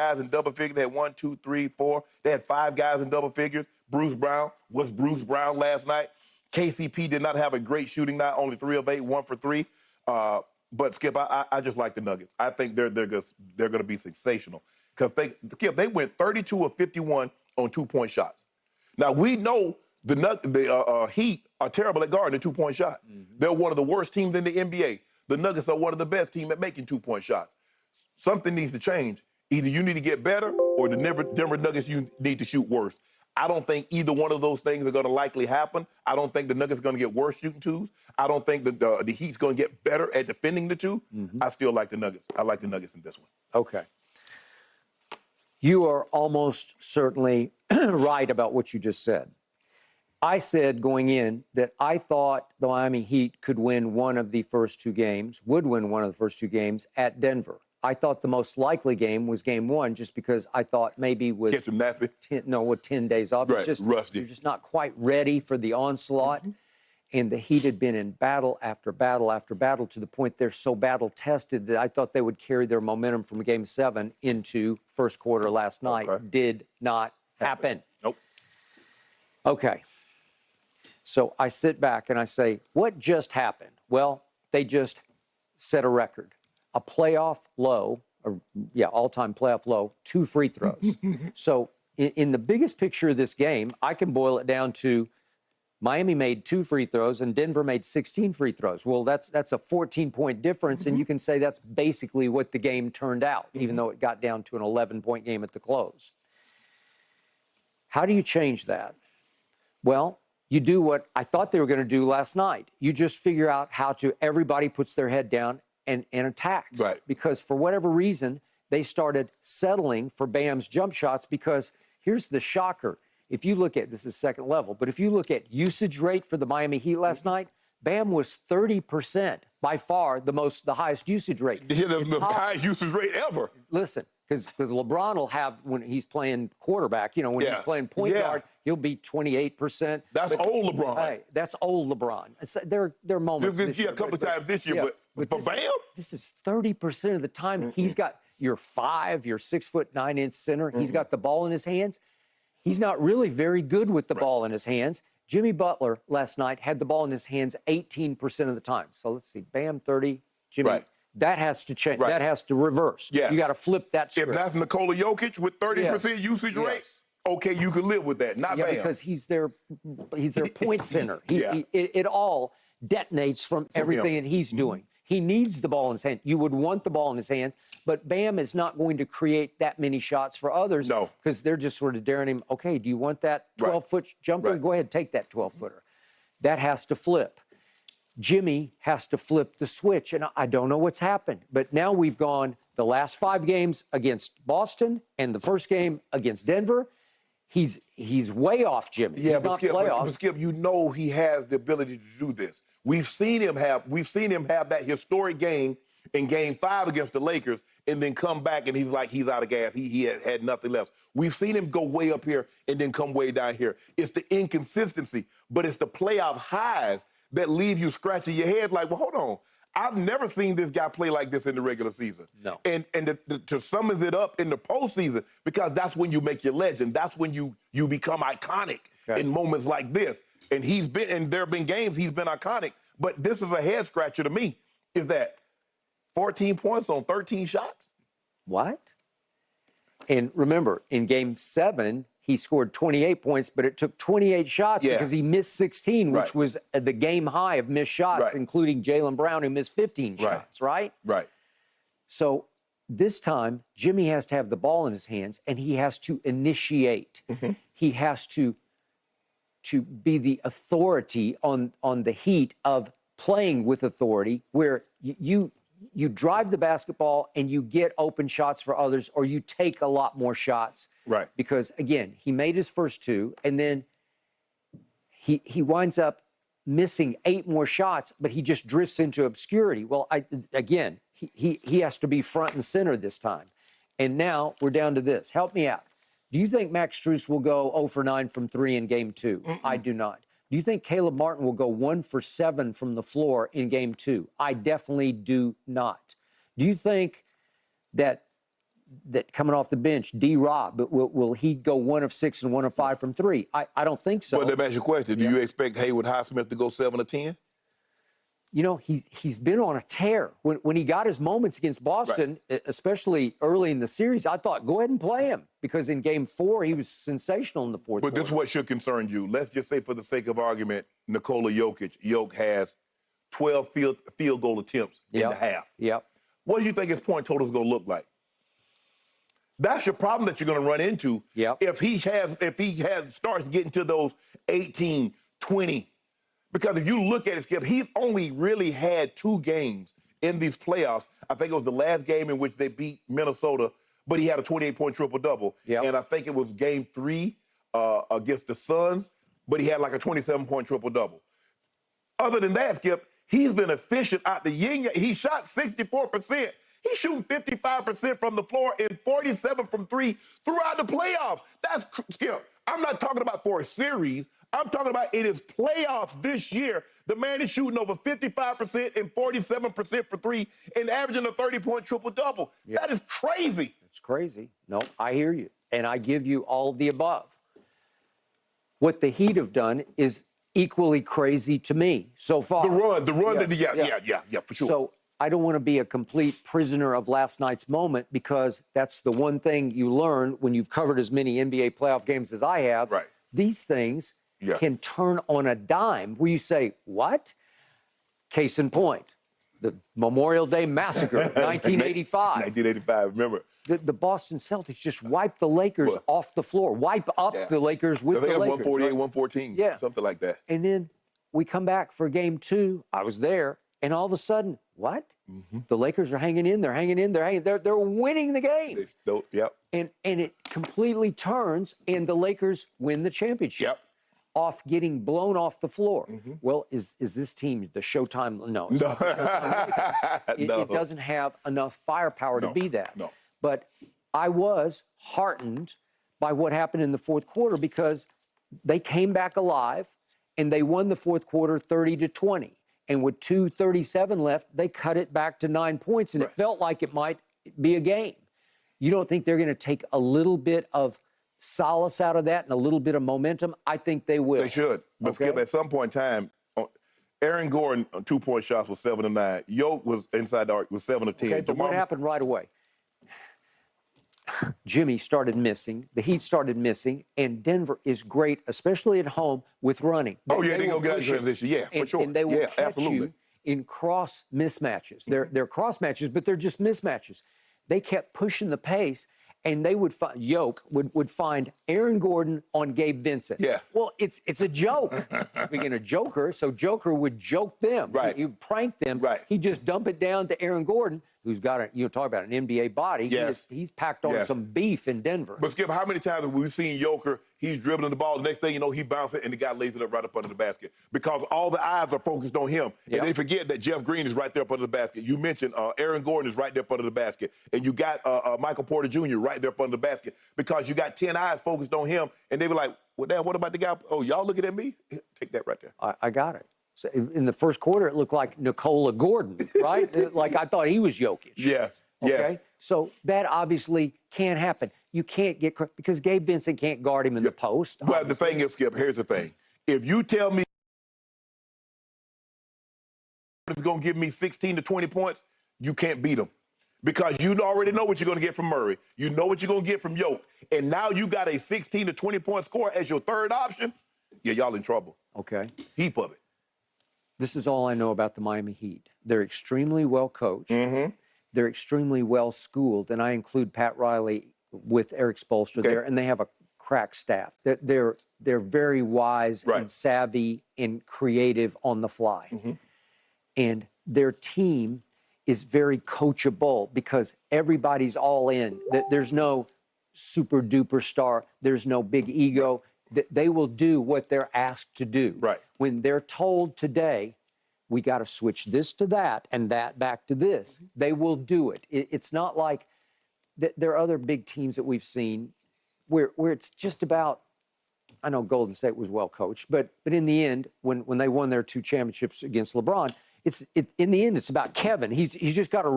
guys in double figures. They had 1, 2, 3, 4. They had 5 guys in double figures. Bruce Brown was Bruce Brown last night. KCP did not have a great shooting night, only 3 of 8, 1 for 3. But, Skip, I just like the Nuggets. I think they're going to be sensational. Because, Skip, they went 32 of 51 on 2-point shots. Now, we know the Heat are terrible at guarding a 2-point shot. Mm-hmm. They're one of the worst teams in the NBA. The Nuggets are one of the best teams at making 2-point shots. Something needs to change. Either you need to get better or the Denver Nuggets, you need to shoot worse. I don't think either one of those things are going to likely happen. I don't think the Nuggets are going to get worse shooting twos. I don't think the Heat's going to get better at defending the two. Mm-hmm. I still like the Nuggets. I like the Nuggets in this one. Okay. You are almost certainly right about what you just said. I said going in that I thought the Miami Heat could win one of the first 2 games, would win one of the first 2 games at Denver. I thought the most likely game was game 1 just because I thought maybe with Catch them napping. 10 days off, right, it's just rusty. You're just not quite ready for the onslaught. Mm-hmm. And the Heat had been in battle after battle after battle to the point they're so battle-tested that I thought they would carry their momentum from Game 7 into first quarter last night. Okay. Did not happen. Nope. Okay. So I sit back and I say, what just happened? Well, they just set a record. A playoff low, all-time playoff low, 2 free throws. So in the biggest picture of this game, I can boil it down to Miami made 2 free throws and Denver made 16 free throws. Well, that's a 14-point difference, and you can say that's basically what the game turned out, even though it got down to an 11-point game at the close. How do you change that? Well, you do what I thought they were going to do last night. You just figure out how to, everybody puts their head down and attacks. Right. Because for whatever reason, they started settling for Bam's jump shots because here's the shocker. If you look at, this is second level, but if you look at usage rate for the Miami Heat last night, Bam was 30%, by far the highest usage rate. The highest usage rate ever. Listen, because LeBron will have, when he's playing quarterback, when he's playing point guard, he'll be 28%. That's old LeBron. Hey, that's old LeBron. There are moments. A couple of times this year, but for Bam? This is 30% of the time. Mm-hmm. He's got your 6'9" center. Mm-hmm. He's got the ball in his hands. He's not really very good with the ball in his hands. Jimmy Butler last night had the ball in his hands 18% of the time. So let's see, Bam 30, Jimmy. Right. That has to change. Right. That has to reverse. Yes. You got to flip that script. If that's Nikola Jokic with 30% usage rate, okay, you can live with that. Not Bam. Because he's their point center. It all detonates from everything that he's doing. He needs the ball in his hand. You would want the ball in his hands, but Bam is not going to create that many shots for others. No. Because they're just sort of daring him, okay, do you want that 12-foot jumper? Go ahead, take that 12-footer. That has to flip. Jimmy has to flip the switch, and I don't know what's happened. But now we've gone the last 5 games against Boston and the first game against Denver. He's way off Jimmy. Yeah, he's but Skip, you know he has the ability to do this. We've seen him have that historic game in Game 5 against the Lakers, and then come back and he's out of gas. He had nothing left. We've seen him go way up here and then come way down here. It's the inconsistency, but it's the playoff highs that leave you scratching your head like, well, hold on. I've never seen this guy play like this in the regular season. No. And to summons it up in the postseason, because that's when you make your legend. That's when you become iconic in moments like this. And there have been games he's been iconic, but this is a head scratcher to me, is that 14 points on 13 shots? What? And remember, in Game 7, he scored 28 points, but it took 28 shots because he missed 16, which was the game high of missed shots, including Jaylen Brown, who missed 15 shots, right? Right. So this time, Jimmy has to have the ball in his hands, and he has to initiate. Mm-hmm. He has to be the authority on the Heat of playing with authority, where you drive the basketball and you get open shots for others, or you take a lot more shots. Right. Because, again, he made his first 2, and then he winds up missing 8 more shots, but he just drifts into obscurity. Well, he has to be front and center this time. And now we're down to this. Help me out. Do you think Max Strus will go 0 for 9 from 3 in Game 2? Mm-mm. I do not. Do you think Caleb Martin will go 1 for 7 from the floor in Game 2? I definitely do not. Do you think that that coming off the bench, D-Rob, but will he go 1 of 6 and 1 of 5 from 3? I don't think so. Well, let me ask you a question. Do you expect Hayward Highsmith to go 7 of 10? You know, he's been on a tear. When he got his moments against Boston, especially early in the series, I thought, go ahead and play him. Because in Game 4, he was sensational in the fourth quarter. But this is what should concern you. Let's just say, for the sake of argument, Nikola Jokic. Jokic has 12 field goal attempts in the half. Yep. What do you think his point total is going to look like? That's your problem that you're going to run into. Yep. If he starts getting to those 18, 20. Because if you look at it, Skip, he's only really had 2 games in these playoffs. I think it was the last game in which they beat Minnesota, but he had a 28-point triple-double. Yep. And I think it was Game 3 against the Suns, but he had like a 27-point triple-double. Other than that, Skip, he's been efficient out the yin. He shot 64%. He's shooting 55% from the floor and 47 from 3 throughout the playoffs. That's, Skip, I'm not talking about for a series. I'm talking about in his playoffs this year. The man is shooting over 55% and 47% for 3 and averaging a 30-point triple-double. Yeah. That is crazy. It's crazy. No, I hear you. And I give you all of the above. What the Heat have done is equally crazy to me so far. The run, Yes. yeah, for sure. So I don't want to be a complete prisoner of last night's moment, because that's the one thing you learn when you've covered as many NBA playoff games as I have. Right. These things can turn on a dime where you say, what? Case in point, the Memorial Day Massacre, 1985. 1985, remember. The Boston Celtics just wiped the Lakers off the floor, wipe up the Lakers with the Lakers. 148, 114, something like that. And then we come back for Game 2. I was there, and all of a sudden, what? The Lakers are hanging in. They're hanging in. They're winning the game. And it completely turns, and the Lakers win the championship. Off getting blown off the floor. Well, is this team the Showtime? No. It's not the Showtime Lakers. It doesn't have enough firepower to be that. No. But I was heartened by what happened in the fourth quarter, because they came back alive and they won the fourth quarter 30-20. And with 2:37 left, they cut it back to 9 points, and it felt like it might be a game. You don't think they're going to take a little bit of solace out of that and a little bit of momentum? I think they will. They should. But Skip, at some point in time, Aaron Gordon 2-point shots was 7 of 9. Yoke was inside the arc, was 7 of 10. Okay, but what happened right away? Jimmy started missing, the Heat started missing, and Denver is great, especially at home, with running. They're going to get out of transition, for sure. And they will catch you in cross mismatches. They're cross matches, but they're just mismatches. They kept pushing the pace, and they would find, Yoke would find Aaron Gordon on Gabe Vincent. Well, it's a joke. Speaking of Joker, so Joker would joke them. He would prank them. He'd just dump it down to Aaron Gordon, who's got talk about an NBA body. He's packed on some beef in Denver. But Skip, how many times have we seen Joker, he's dribbling the ball, the next thing you know, he bounces it, and the guy lays it up right up under the basket, because all the eyes are focused on him. And they forget that Jeff Green is right there up under the basket. You mentioned Aaron Gordon is right there up under the basket. And you got Michael Porter Jr. right there up under the basket, because you got 10 eyes focused on him. And they were like, well, damn, what about the guy? Oh, y'all looking at me? Take that right there. I got it. So in the first quarter, it looked like Nikola Gordon, right? Like I thought he was Jokic. Yes. So that obviously can't happen. You can't get, because Gabe Vincent can't guard him in the post. Well, the thing is, Skip, here's the thing. If you tell me it's going to give me 16 to 20 points, you can't beat him. Because you already know what you're going to get from Murray. You know what you're going to get from Yoke. And now you got a 16 to 20 point score as your third option. Yeah, y'all in trouble. Okay. Heap of it. This is all I know about the Miami Heat. They're extremely well coached. They're extremely well schooled, and I include Pat Riley with Eric Spoelstra there, and they have a crack staff. They're very wise and savvy and creative on the fly. And their team is very coachable, because everybody's all in. There's no super duper star. There's no big ego. They will do what they're asked to do. When they're told today, we got to switch this to that and that back to this, they will do it. It's not like there are other big teams that we've seen where it's just about, I know Golden State was well coached, but in the end, when they won their 2 championships against LeBron, in the end, it's about Kevin. He's just got to